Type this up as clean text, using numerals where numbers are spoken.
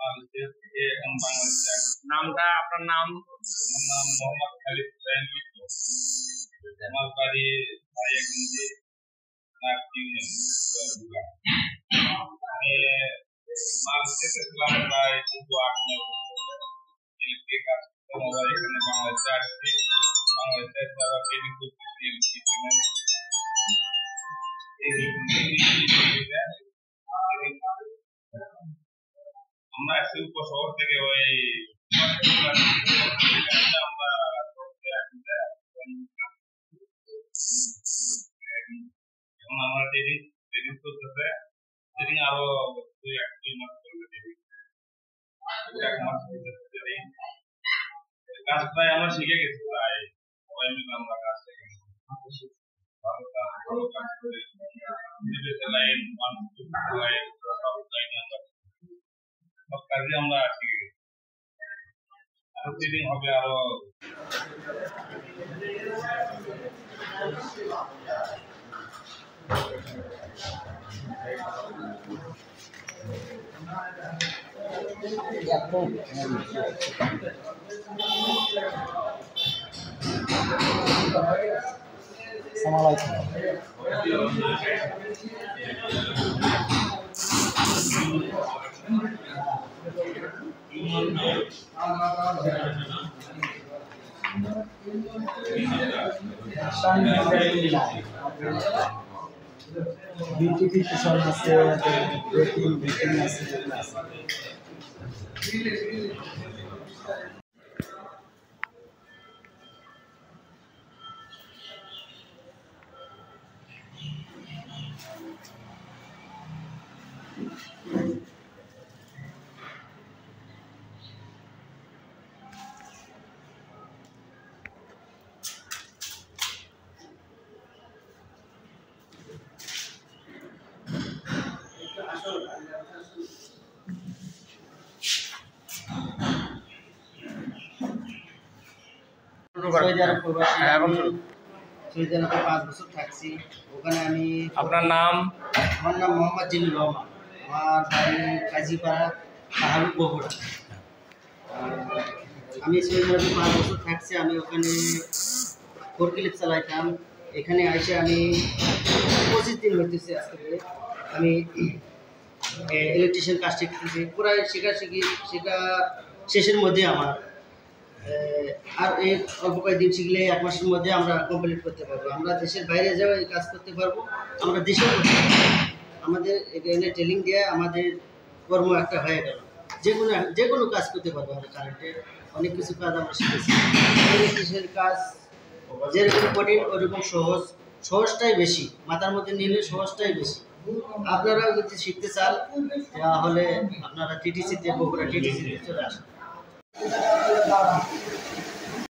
বাংলাদেশ থেকে এখন বাংলাদেশে নামটা আপনার নাম? আমার নাম মোহাম্মদ খালিদ হুসাইন লিটু। আমার বাড়ি ভাইয়াগঞ্জে নাগটি ইউনিয়ন। আমি বাংলাদেশে ছিলাম প্রায় 8-9 বছর। ইলেকট্রিক কাজ করতাম, আবার এখানে বাংলাদেশে আসছি। বাংলাদেশে আবার ট্রেনিং করতেছি ইলেকট্রিশিয়ানের। আমরা আসছি উপশহর থেকে, ওই আমরা এখন আমরা ট্রেনিং করতেছে। ট্রেনিং আরো 2-1 মাস করবে। ট্রেনিং 1 মাস ট্রেনিং কাজ প্রায় আমরা শিখে গেছি। প্রায় সবাই মিলে আমরা কাজ শিখে গেছি। ভালো কাজ করে লাইন সব কাজে আমরা শিখে গেছি। আরো ট্রেনিং হবে আরো। বিউটিফিকেশন আছে, ব্রেকিং আছে। সৌদি আরবে 5 বছর থাকছি। ওখানে আমি। আপনার নাম? আমার নাম মোহাম্মদ জিল্লুর রহমান। আমার বাড়ি কাজীপাড়া, পাহাড়, বগুড়া। আমি সৌদি আরবে 5 বছর থাকছি। আমি ওখানে ফোরক্লিপ চালাইতাম। এখানে এসে আমি 25 দিন হইতেছে আজকে করে। আমি ইলেকট্রিশিয়ান কাজ শিখতেছি। প্রায় শেখা শেষের মধ্যে আমার। আর এই অল্প কয়েকদিন শিখলে 1 মাসের মধ্যে আমরা কমপ্লিট করতে পারবো। আমরা দেশের বাইরে যাও এই কাজ করতে পারবো, আমরা দেশেও করতে পারবো। আমাদের এখানে ট্রেনিং দিয়ে আমাদের কর্ম একটা হয়ে গেল। যে কোনো কাজ করতে পারবো। আমরা কারেন্টের অনেক কিছু কাজ আমরা শিখেছি। ইলেকট্রিশিয়ানের কাজ যেরকম কঠিন ওরকম সহজটাই বেশি। মাথার মধ্যে নিলে সহজটাই বেশি। আপনারাও যদি শিখতে চান তাহলে আপনারা টিটিসিতে, বগুড়া টিটিসিতে চলে আসেন।